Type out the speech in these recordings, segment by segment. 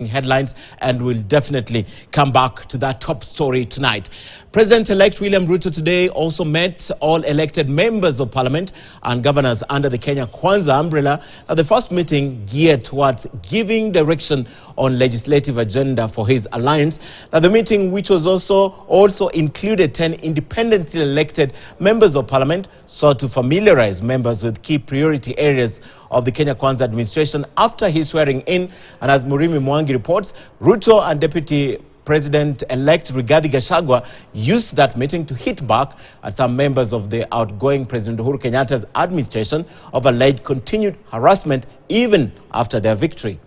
Headlines, and we'll definitely come back to that top story tonight. President-elect William Ruto today also met all elected members of parliament and governors under the Kenya Kwanza umbrella at the first meeting geared towards giving direction on legislative agenda for his alliance. Now, the meeting, which was also included 10 independently elected members of parliament, sought to familiarize members with key priority areas of the Kenya Kwanza administration after his swearing in. And as Murimi Mwangi reports, Ruto and Deputy President-elect Rigathi Gachagua used that meeting to hit back at some members of the outgoing President Uhuru Kenyatta's administration of alleged continued harassment even after their victory.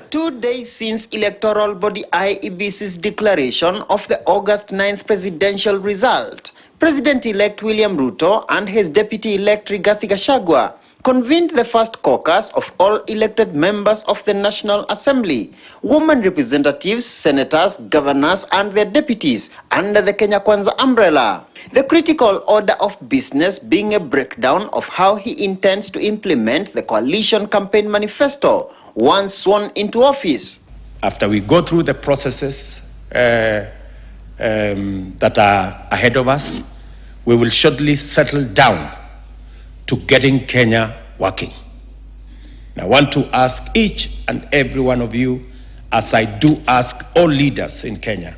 2 days since electoral body IEBC's declaration of the August 9th presidential result, President-elect William Ruto and his deputy-elect Rigathi Gachagua convened the first caucus of all elected members of the National Assembly, women representatives, senators, governors, and their deputies under the Kenya Kwanza umbrella. The critical order of business being a breakdown of how he intends to implement the coalition campaign manifesto once sworn into office. After we go through the processes that are ahead of us, we will shortly settle down to getting Kenya working. And I want to ask each and every one of you, as I do ask all leaders in Kenya,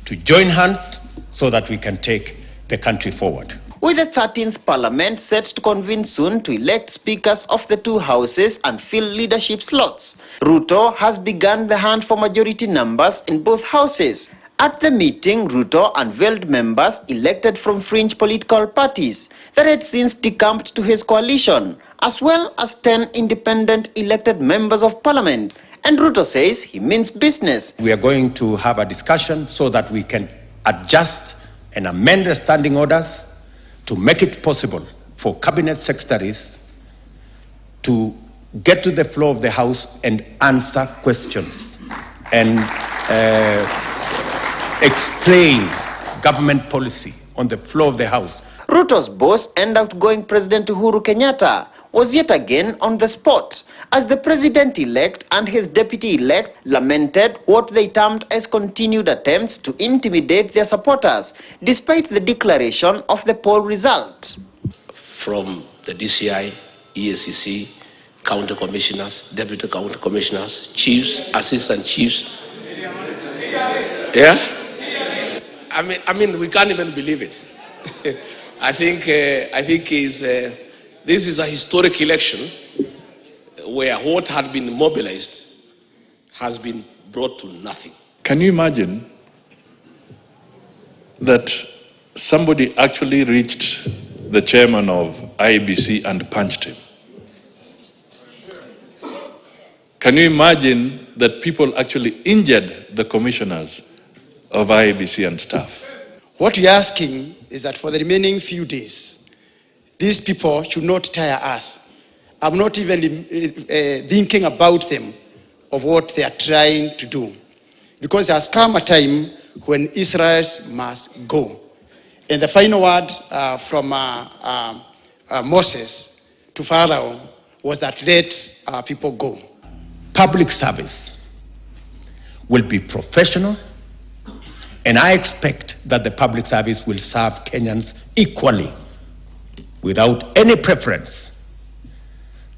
to join hands so that we can take the country forward. With the 13th parliament set to convene soon to elect speakers of the two houses and fill leadership slots, Ruto has begun the hunt for majority numbers in both houses. At the meeting, Ruto unveiled members elected from fringe political parties that had since decamped to his coalition, as well as 10 independent elected members of parliament. And Ruto says he means business. We are going to have a discussion so that we can adjust and amend the standing orders to make it possible for cabinet secretaries to get to the floor of the House and answer questions and explain government policy on the floor of the House. Ruto's boss and outgoing President Uhuru Kenyatta was yet again on the spot as the president-elect and his deputy-elect lamented what they termed as continued attempts to intimidate their supporters despite the declaration of the poll result. From the DCI, EACC, county commissioners, deputy county commissioners, chiefs, assistant chiefs. Yeah? I mean, we can't even believe it. I think this is a historic election where what had been mobilized has been brought to nothing. Can you imagine that somebody actually reached the chairman of IEBC and punched him? Can you imagine that people actually injured the commissioners of IEBC and staff? What we're asking is that for the remaining few days, these people should not tire us. I'm not even thinking about them, of what they are trying to do. Because there has come a time when Israel must go. And the final word from Moses to Pharaoh was that let our people go. Public service will be professional, and I expect that the public service will serve Kenyans equally, without any preference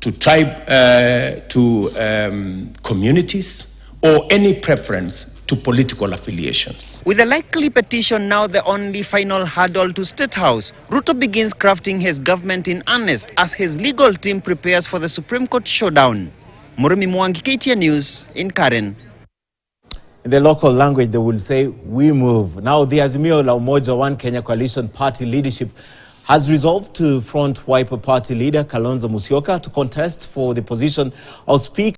to tribe, communities, or any preference to political affiliations. With the likely petition now the only final hurdle to State House, Ruto begins crafting his government in earnest as his legal team prepares for the Supreme Court showdown. Murimi Mwangi, KTN News in Karen. In the local language, they will say, we move. Now, the Azimio la Umoja One Kenya Coalition Party leadership has resolved to front Wiper Party leader Kalonzo Musyoka to contest for the position of Speaker